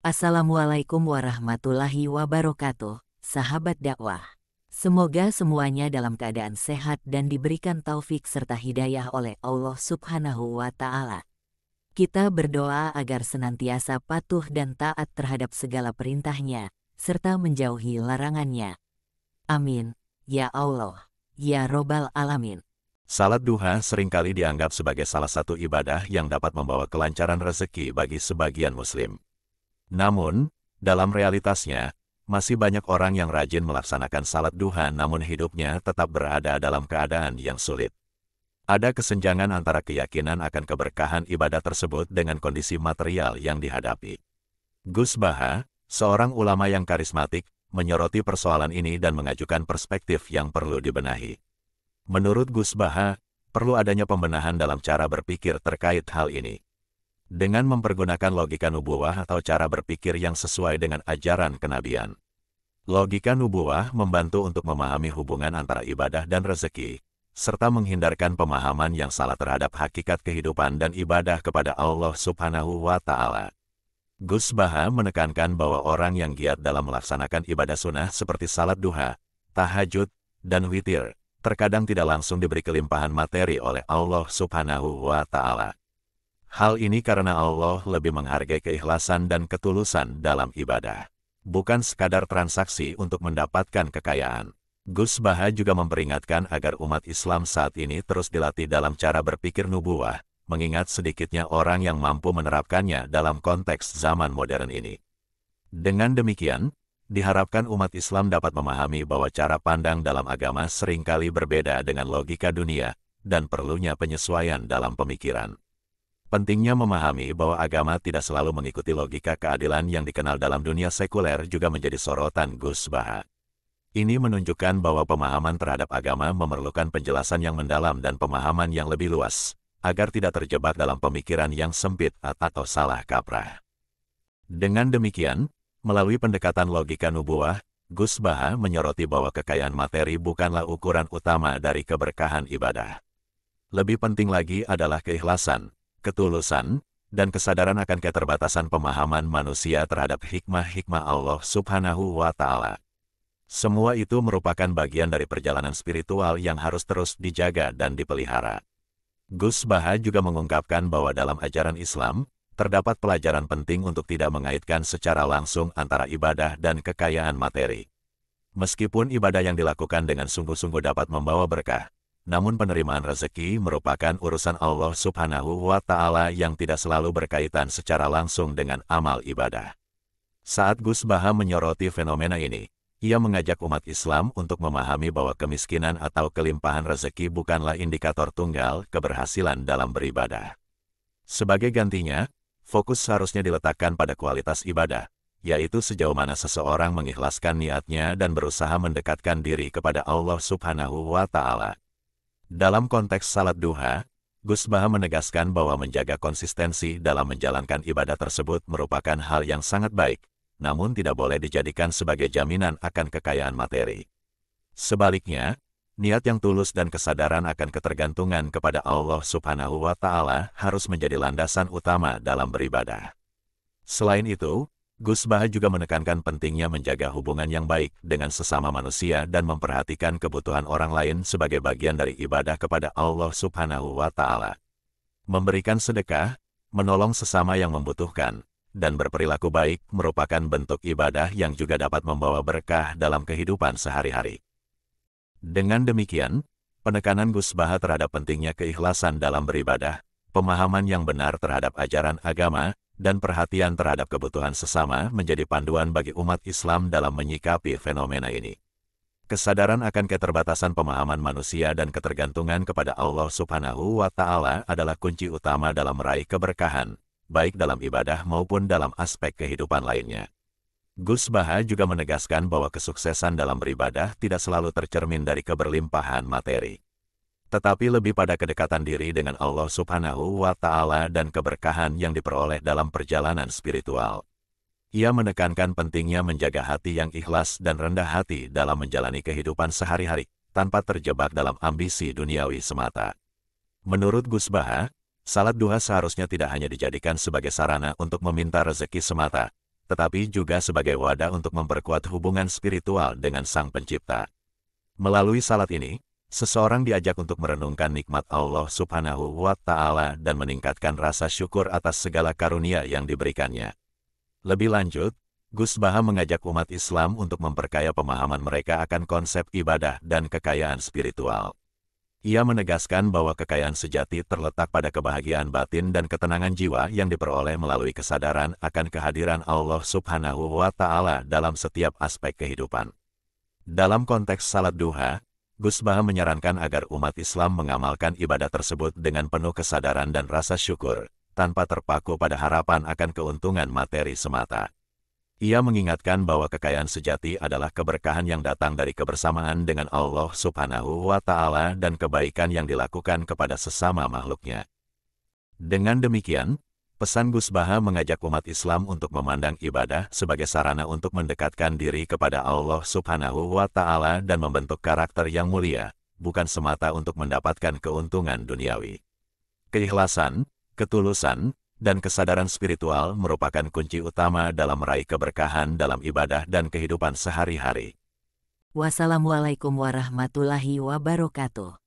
Assalamualaikum warahmatullahi wabarakatuh, sahabat dakwah. Semoga semuanya dalam keadaan sehat dan diberikan taufik serta hidayah oleh Allah Subhanahu wa Ta'ala. Kita berdoa agar senantiasa patuh dan taat terhadap segala perintahnya, serta menjauhi larangannya. Amin, ya Allah, ya Robbal Alamin. Salat duha seringkali dianggap sebagai salah satu ibadah yang dapat membawa kelancaran rezeki bagi sebagian muslim. Namun, dalam realitasnya, masih banyak orang yang rajin melaksanakan salat duha namun hidupnya tetap berada dalam keadaan yang sulit. Ada kesenjangan antara keyakinan akan keberkahan ibadah tersebut dengan kondisi material yang dihadapi. Gus Baha, seorang ulama yang karismatik, menyoroti persoalan ini dan mengajukan perspektif yang perlu dibenahi. Menurut Gus Baha, perlu adanya pembenahan dalam cara berpikir terkait hal ini. Dengan mempergunakan logika nubuwah atau cara berpikir yang sesuai dengan ajaran kenabian. Logika nubuwah membantu untuk memahami hubungan antara ibadah dan rezeki, serta menghindarkan pemahaman yang salah terhadap hakikat kehidupan dan ibadah kepada Allah Subhanahu wa Ta'ala. Gus Baha menekankan bahwa orang yang giat dalam melaksanakan ibadah sunnah seperti salat duha, tahajud, dan witir, terkadang tidak langsung diberi kelimpahan materi oleh Allah Subhanahu wa Ta'ala. Hal ini karena Allah lebih menghargai keikhlasan dan ketulusan dalam ibadah, bukan sekadar transaksi untuk mendapatkan kekayaan. Gus Baha juga memperingatkan agar umat Islam saat ini terus dilatih dalam cara berpikir nubuwah, mengingat sedikitnya orang yang mampu menerapkannya dalam konteks zaman modern ini. Dengan demikian, diharapkan umat Islam dapat memahami bahwa cara pandang dalam agama seringkali berbeda dengan logika dunia, dan perlunya penyesuaian dalam pemikiran. Pentingnya memahami bahwa agama tidak selalu mengikuti logika keadilan yang dikenal dalam dunia sekuler juga menjadi sorotan Gus Baha. Ini menunjukkan bahwa pemahaman terhadap agama memerlukan penjelasan yang mendalam dan pemahaman yang lebih luas, agar tidak terjebak dalam pemikiran yang sempit atau salah kaprah. Dengan demikian, melalui pendekatan logika nubuwah, Gus Baha menyoroti bahwa kekayaan materi bukanlah ukuran utama dari keberkahan ibadah. Lebih penting lagi adalah keikhlasan, ketulusan, dan kesadaran akan keterbatasan pemahaman manusia terhadap hikmah-hikmah Allah Subhanahu wa Ta'ala. Semua itu merupakan bagian dari perjalanan spiritual yang harus terus dijaga dan dipelihara. Gus Baha juga mengungkapkan bahwa dalam ajaran Islam, terdapat pelajaran penting untuk tidak mengaitkan secara langsung antara ibadah dan kekayaan materi. Meskipun ibadah yang dilakukan dengan sungguh-sungguh dapat membawa berkah, namun penerimaan rezeki merupakan urusan Allah Subhanahu wa Ta'ala yang tidak selalu berkaitan secara langsung dengan amal ibadah. Saat Gus Baha menyoroti fenomena ini, ia mengajak umat Islam untuk memahami bahwa kemiskinan atau kelimpahan rezeki bukanlah indikator tunggal keberhasilan dalam beribadah. Sebagai gantinya, fokus seharusnya diletakkan pada kualitas ibadah, yaitu sejauh mana seseorang mengikhlaskan niatnya dan berusaha mendekatkan diri kepada Allah Subhanahu wa Ta'ala. Dalam konteks salat duha, Gus Baha menegaskan bahwa menjaga konsistensi dalam menjalankan ibadah tersebut merupakan hal yang sangat baik, namun tidak boleh dijadikan sebagai jaminan akan kekayaan materi. Sebaliknya, niat yang tulus dan kesadaran akan ketergantungan kepada Allah Subhanahu wa Ta'ala harus menjadi landasan utama dalam beribadah. Selain itu, Gus Baha juga menekankan pentingnya menjaga hubungan yang baik dengan sesama manusia dan memperhatikan kebutuhan orang lain sebagai bagian dari ibadah kepada Allah Subhanahu wa Ta'ala. Memberikan sedekah, menolong sesama yang membutuhkan, dan berperilaku baik merupakan bentuk ibadah yang juga dapat membawa berkah dalam kehidupan sehari-hari. Dengan demikian, penekanan Gus Baha terhadap pentingnya keikhlasan dalam beribadah, pemahaman yang benar terhadap ajaran agama, dan perhatian terhadap kebutuhan sesama menjadi panduan bagi umat Islam dalam menyikapi fenomena ini. Kesadaran akan keterbatasan pemahaman manusia dan ketergantungan kepada Allah Subhanahu wa Ta'ala adalah kunci utama dalam meraih keberkahan, baik dalam ibadah maupun dalam aspek kehidupan lainnya. Gus Baha juga menegaskan bahwa kesuksesan dalam beribadah tidak selalu tercermin dari keberlimpahan materi, tetapi lebih pada kedekatan diri dengan Allah Subhanahu wa Ta'ala dan keberkahan yang diperoleh dalam perjalanan spiritual. Ia menekankan pentingnya menjaga hati yang ikhlas dan rendah hati dalam menjalani kehidupan sehari-hari, tanpa terjebak dalam ambisi duniawi semata. Menurut Gus Baha, salat duha seharusnya tidak hanya dijadikan sebagai sarana untuk meminta rezeki semata, tetapi juga sebagai wadah untuk memperkuat hubungan spiritual dengan Sang Pencipta. Melalui salat ini, seseorang diajak untuk merenungkan nikmat Allah Subhanahu wa Ta'ala dan meningkatkan rasa syukur atas segala karunia yang diberikannya. Lebih lanjut, Gus Baha mengajak umat Islam untuk memperkaya pemahaman mereka akan konsep ibadah dan kekayaan spiritual. Ia menegaskan bahwa kekayaan sejati terletak pada kebahagiaan batin dan ketenangan jiwa yang diperoleh melalui kesadaran akan kehadiran Allah Subhanahu wa Ta'ala dalam setiap aspek kehidupan. Dalam konteks salat duha, Gus Baha menyarankan agar umat Islam mengamalkan ibadah tersebut dengan penuh kesadaran dan rasa syukur, tanpa terpaku pada harapan akan keuntungan materi semata. Ia mengingatkan bahwa kekayaan sejati adalah keberkahan yang datang dari kebersamaan dengan Allah Subhanahu wa Ta'ala dan kebaikan yang dilakukan kepada sesama makhluknya. Dengan demikian, pesan Gus Baha mengajak umat Islam untuk memandang ibadah sebagai sarana untuk mendekatkan diri kepada Allah Subhanahu wa Ta'ala dan membentuk karakter yang mulia, bukan semata untuk mendapatkan keuntungan duniawi. Keikhlasan, ketulusan, dan kesadaran spiritual merupakan kunci utama dalam meraih keberkahan dalam ibadah dan kehidupan sehari-hari. Wassalamualaikum warahmatullahi wabarakatuh.